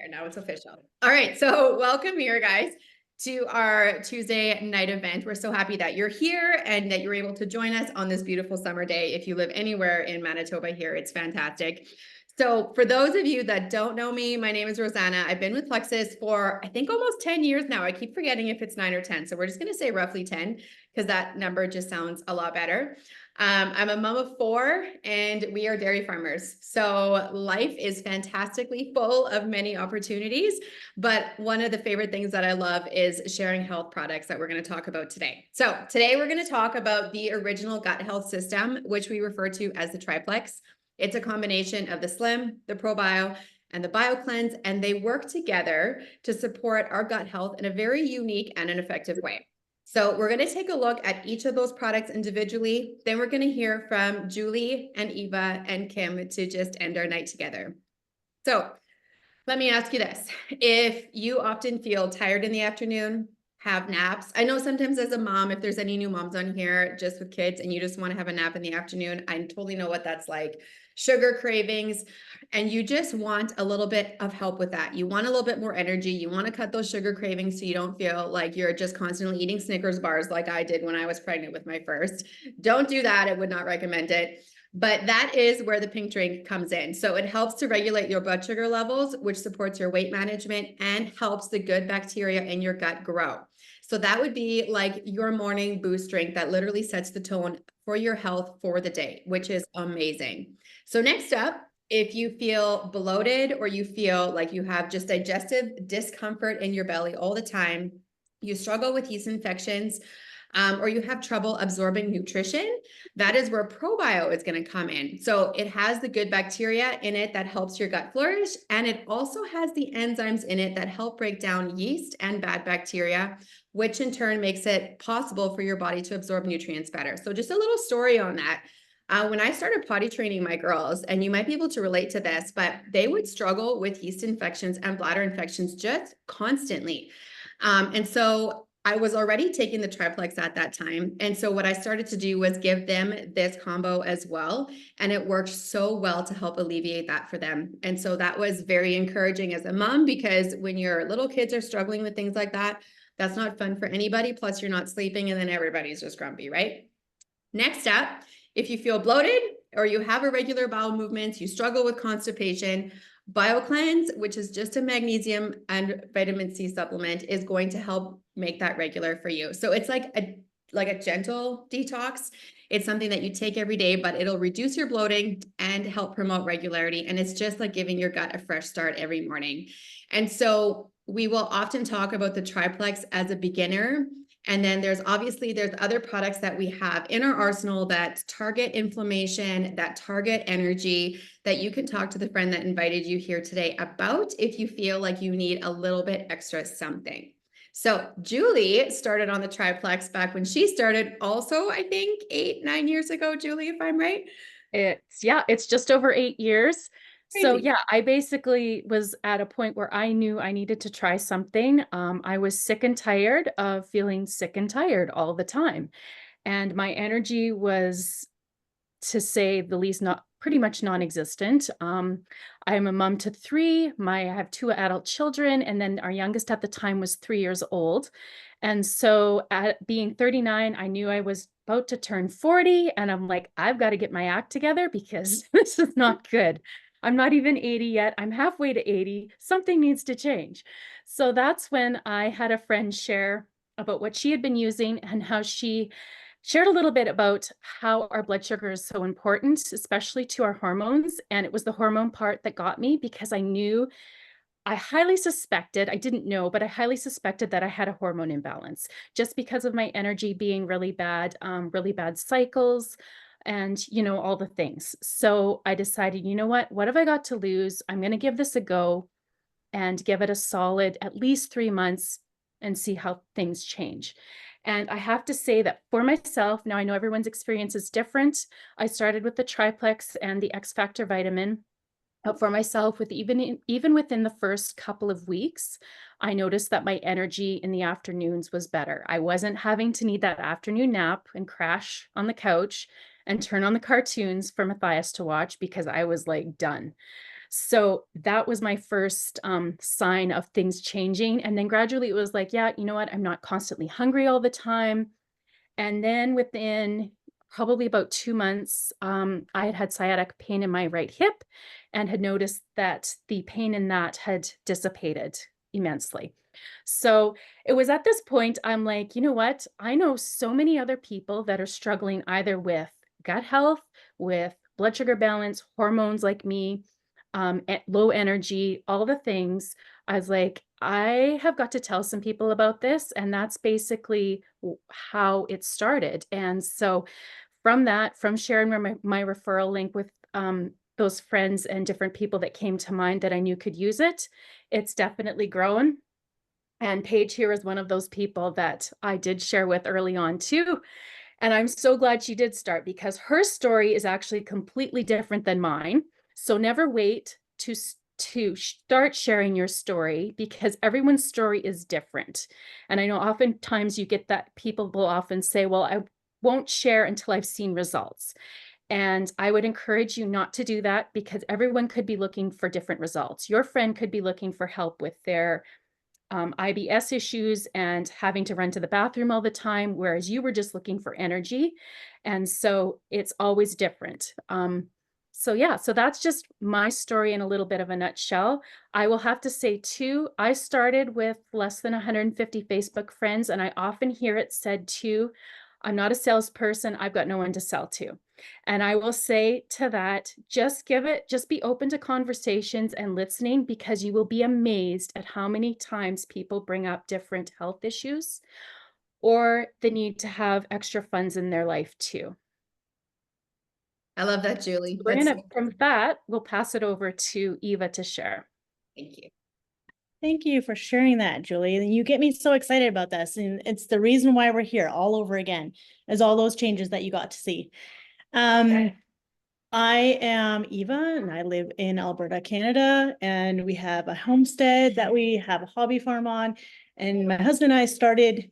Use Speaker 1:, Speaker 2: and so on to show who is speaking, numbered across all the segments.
Speaker 1: There, now it's official. All right, so welcome here, guys, to our Tuesday night event. We're so happy that you're here and that you're able to join us on this beautiful summer day. If you live anywhere in Manitoba here, it's fantastic. So for those of you that don't know me, my name is Rosanna. I've been with Plexus for, I think, almost 10 years now. I keep forgetting if it's 9 or 10. So we're just going to say roughly 10 because that number just sounds a lot better. I'm a mom of 4 and we are dairy farmers. So life is fantastically full of many opportunities. But one of the favorite things that I love is sharing health products that we're going to talk about today. So today we're going to talk about the original gut health system, which we refer to as the triplex. It's a combination of the Slim, the ProBio, and the BioCleanse, and they work together to support our gut health in a very unique and an effective way. So we're going to take a look at each of those products individually. Then we're going to hear from Julie and Eva and Kim to just end our night together. So let me ask you this. If you often feel tired in the afternoon, have naps. I know sometimes as a mom, if there's any new moms on here just with kids and you just want to have a nap in the afternoon, I totally know what that's like. Sugar cravings, and you just want a little bit of help with that. You want a little bit more energy. You want to cut those sugar cravings so you don't feel like you're just constantly eating Snickers bars like I did when I was pregnant with my first. Don't do that. I would not recommend it. But that is where the pink drink comes in. So it helps to regulate your blood sugar levels, which supports your weight management and helps the good bacteria in your gut grow. So that would be like your morning boost drink that literally sets the tone for your health for the day, which is amazing. So next up, if you feel bloated or you feel like you have just digestive discomfort in your belly all the time, you struggle with yeast infections, or you have trouble absorbing nutrition, that is where ProBio is going to come in. So it has the good bacteria in it that helps your gut flourish, and it also has the enzymes in it that help break down yeast and bad bacteria, which in turn makes it possible for your body to absorb nutrients better. So just a little story on that. When I started potty training my girls, and you might be able to relate to this, but they would struggle with yeast infections and bladder infections just constantly. And so I was already taking the triplex at that time. And so what I started to do was give them this combo as well. And it worked so well to help alleviate that for them. And so that was very encouraging as a mom, because when your little kids are struggling with things like that, that's not fun for anybody. Plus you're not sleeping and then everybody's just grumpy, right? Next up, if you feel bloated or you have irregular bowel movements, you struggle with constipation, BioCleanse, which is just a magnesium and vitamin C supplement, is going to help make that regular for you. So it's like a gentle detox. It's something that you take every day, but it'll reduce your bloating and help promote regularity. And it's just like giving your gut a fresh start every morning. And so we will often talk about the triplex as a beginner. And then there's other products that we have in our arsenal that target inflammation, that target energy, that you can talk to the friend that invited you here today about if you feel like you need a little bit extra something. So Julie started on the triplex back when she started also, I think 8-9 years ago, Julie, if I'm right.
Speaker 2: It's just over 8 years. So
Speaker 1: Crazy.
Speaker 2: yeah, I basically was at a point where I knew I needed to try something. I was sick and tired of feeling sick and tired all the time. And my energy was, to say the least, not pretty much non-existent. I'm a mom to 3. I have 2 adult children, and then our youngest at the time was 3 years old. And so at being 39, I knew I was about to turn 40, and I'm like, I've got to get my act together because this is not good. I'm not even 80 yet. I'm halfway to 80. Something needs to change. So that's when I had a friend share about what she had been using and how she shared a little bit about how our blood sugar is so important, especially to our hormones. And it was the hormone part that got me, because I highly suspected, I didn't know, but I highly suspected that I had a hormone imbalance just because of my energy being really bad cycles and, all the things. So I decided, you know what have I got to lose? I'm going to give this a go and give it a solid at least 3 months and see how things change. And I have to say that for myself, now I know everyone's experience is different. I started with the triplex and the X Factor vitamin. But for myself, even within the first couple of weeks, I noticed that my energy in the afternoons was better. I wasn't having to need that afternoon nap and crash on the couch and turn on the cartoons for Matthias to watch, because I was like done. So that was my first sign of things changing. And then gradually it was like, yeah, you know what? I'm not constantly hungry all the time. And then within probably about 2 months, I had had sciatic pain in my right hip and had noticed that the pain in that had dissipated immensely. So it was at this point, I'm like, you know what? I know so many other people that are struggling either with gut health, with blood sugar balance, hormones like me, low energy, all the things. I was like, I have got to tell some people about this. And that's basically how it started. And so from that, from sharing my referral link with those friends and different people that came to mind that I knew could use it, it's definitely grown. And Paige here is one of those people that I did share with early on too. And I'm so glad she did start because her story is actually completely different than mine. So never wait to start sharing your story because everyone's story is different. And I know oftentimes you get that people will often say, well, I won't share until I've seen results. And I would encourage you not to do that because everyone could be looking for different results. Your friend could be looking for help with their IBS issues and having to run to the bathroom all the time, whereas you were just looking for energy. And so it's always different. So yeah, so that's just my story in a little bit of a nutshell. I will have to say too, I started with less than 150 Facebook friends, and I often hear it said too, I'm not a salesperson, I've got no one to sell to. And I will say to that, just be open to conversations and listening because you will be amazed at how many times people bring up different health issues or the need to have extra funds in their life too.
Speaker 1: I love that, Julie.
Speaker 2: We're
Speaker 1: That's
Speaker 2: gonna, from that, we'll pass it over to Eva to share.
Speaker 1: thank you.
Speaker 3: Thank you for sharing that, Julie. And you get me so excited about this. And it's the reason why we're here all over again, is all those changes that you got to see. I am Eva and I live in Alberta, Canada, and we have a homestead that we have a hobby farm on. And my husband and I started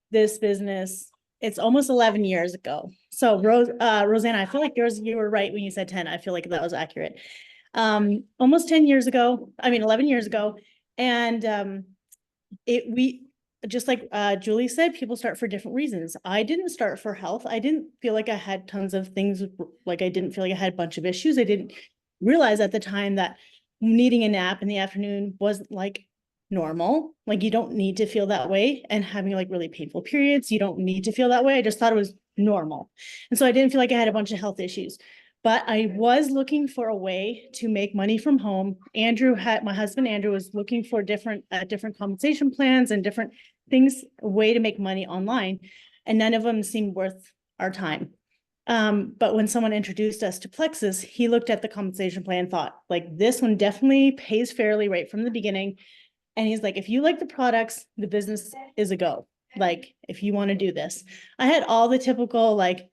Speaker 3: this business. It's almost 11 years ago. So Rosanna, I feel like you were right when you said 10. I feel like that was accurate. Almost 10 years ago, 11 years ago. And we just like Julie said, people start for different reasons. I didn't start for health. I didn't feel like I had tons of things, like I didn't feel like I had a bunch of issues. I didn't realize at the time that needing a nap in the afternoon wasn't like normal. Like you don't need to feel that way, and having like really painful periods, you don't need to feel that way. I just thought it was normal. And so I didn't feel like I had a bunch of health issues. But I was looking for a way to make money from home. My husband Andrew was looking for different compensation plans and different things, a way to make money online. And none of them seemed worth our time. But when someone introduced us to Plexus, he looked at the compensation plan and thought, like, this one definitely pays fairly right from the beginning. And he's like, if you like the products, the business is a go. Like, if you want to do this. I had all the typical like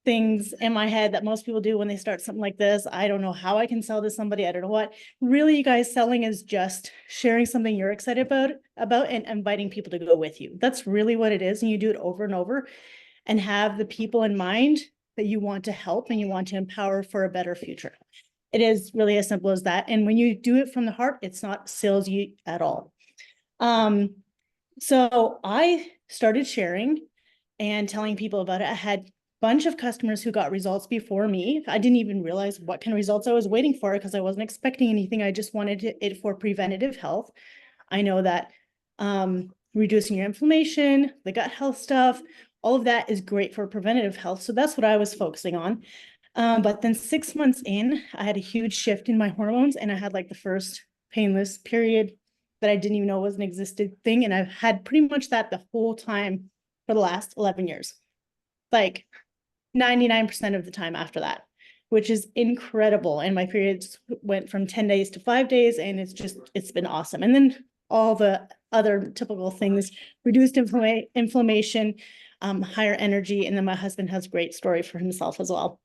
Speaker 3: things in my head that most people do when they start something like this. I don't know how I can sell to somebody. I don't know what. Really, you guys, selling is just sharing something you're excited about and inviting people to go with you. That's really what it is. And you do it over and over and have the people in mind that you want to help and you want to empower for a better future. It is really as simple as that. And when you do it from the heart, it's not salesy at all. So I started sharing and telling people about it. I had bunch of customers who got results before me. I didn't even realize what kind of results I was waiting for because I wasn't expecting anything. I just wanted it for preventative health. I know that reducing your inflammation, the gut health stuff, all of that is great for preventative health. So that's what I was focusing on. But then 6 months in, I had a huge shift in my hormones and I had like the first painless period that I didn't even know was an existed thing. And I've had pretty much that the whole time for the last 11 years. Like 99% of the time after that, which is incredible. And my periods went from 10 days to 5 days, and it's been awesome. And then all the other typical things, reduced inflammation, higher energy. And then my husband has a great story for himself as well.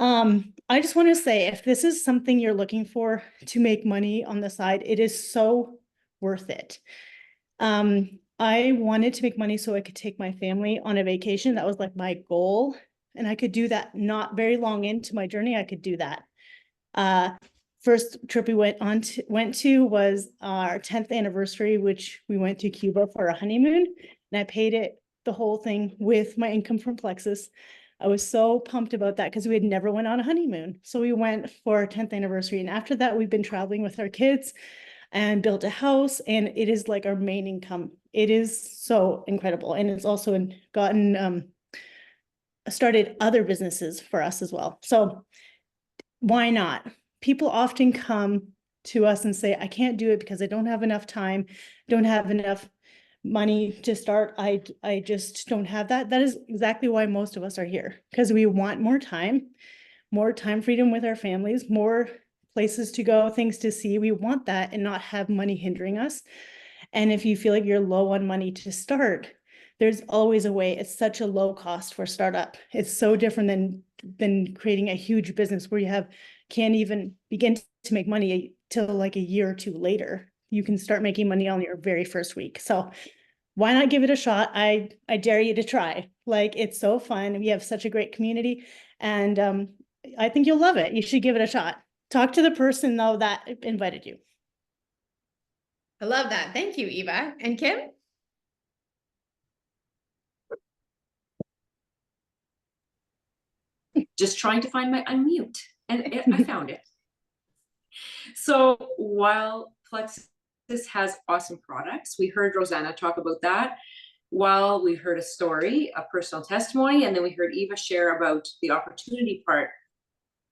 Speaker 3: I just want to say, if this is something you're looking for to make money on the side, it is so worth it. I wanted to make money so I could take my family on a vacation. That was like my goal. And I could do that not very long into my journey. I could do that. first trip we went to was our 10th anniversary, which we went to Cuba for a honeymoon, and I paid it the whole thing with my income from Plexus. I was so pumped about that because we had never went on a honeymoon. So we went for our 10th anniversary. And after that, we've been traveling with our kids and built a house, and it is like our main income. It is so incredible. And it's also started other businesses for us as well. So why not? People often come to us and say, I can't do it because I don't have enough time, don't have enough money to start. I just don't have that. That is exactly why most of us are here, because we want more time freedom with our families, more places to go, things to see. We want that and not have money hindering us. And if you feel like you're low on money to start, there's always a way. It's such a low cost for startup. It's so different than creating a huge business where you can't even begin to make money till like a year or two later. You can start making money on your very first week. So why not give it a shot? I dare you to try. Like, it's so fun. We have such a great community, and I think you'll love it. You should give it a shot. Talk to the person though that invited you.
Speaker 1: I love that. Thank you, Eva. And Kim?
Speaker 4: Just trying to find my unmute, and I found it. So while Plexus has awesome products, we heard Rosanna talk about that. While we heard a story, a personal testimony, and then we heard Eva share about the opportunity part.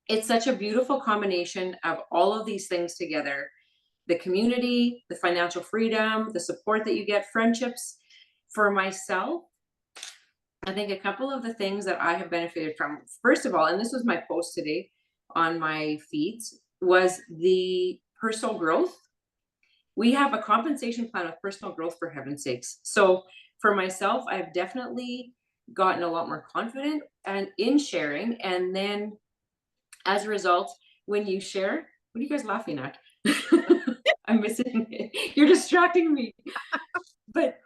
Speaker 4: It's such a beautiful combination of all of these things together. The community, the financial freedom, the support that you get, friendships. For myself, I think a couple of the things that I have benefited from, first of all, and this was my post today on my feeds, was the personal growth. We have a compensation plan with personal growth, for heaven's sakes. So for myself, I've definitely gotten a lot more confident and in sharing. And then as a result, when you share, what are you guys laughing at? I'm missing it. You're distracting me. But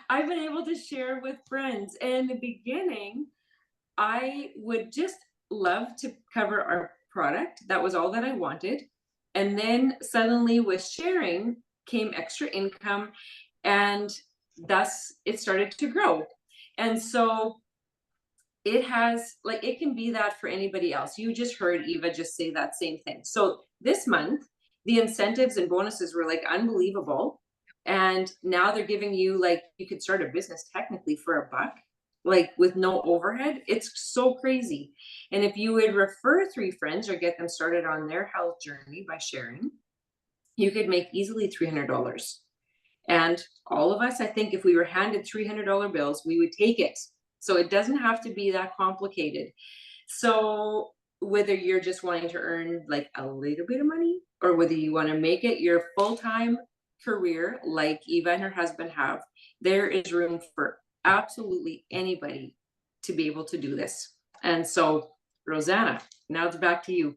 Speaker 4: I've been able to share with friends. And in the beginning, I would just love to cover our product. That was all that I wanted. And then suddenly with sharing came extra income, and thus it started to grow. And so it has, like, it can be that for anybody else. You just heard Eva just say that same thing. So this month, the incentives and bonuses were like unbelievable. And now they're giving you, like, you could start a business technically for $1, like with no overhead. It's so crazy. And if you would refer 3 friends or get them started on their health journey by sharing, you could make easily $300. And all of us, I think if we were handed $300 bills, we would take it. So it doesn't have to be that complicated. So whether you're just wanting to earn like a little bit of money, or whether you want to make it your full-time career like Eva and her husband have, there is room for absolutely anybody to be able to do this. And so, Rosanna, now it's back to you.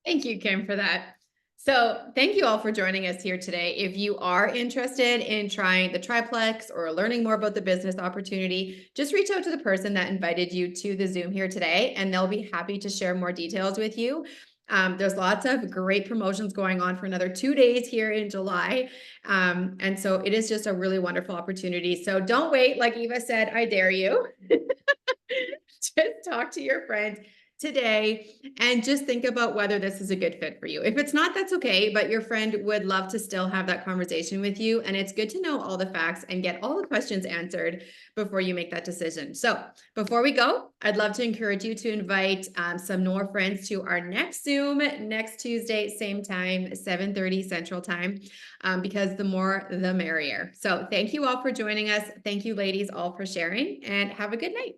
Speaker 1: Thank you, Kim, for that. So thank you all for joining us here today. If you are interested in trying the triplex or learning more about the business opportunity, just reach out to the person that invited you to the Zoom here today, and they'll be happy to share more details with you. There's lots of great promotions going on for another 2 days here in July. And so it is just a really wonderful opportunity. So don't wait. Like Eva said, I dare you. Just talk to your friends today and just think about whether this is a good fit for you. If it's not, that's okay, but your friend would love to still have that conversation with you. And it's good to know all the facts and get all the questions answered before you make that decision. So before we go, I'd love to encourage you to invite some more friends to our next Zoom next Tuesday, same time, 7:30 Central Time, because the more, the merrier. So thank you all for joining us. Thank you, ladies, all for sharing, and have a good night.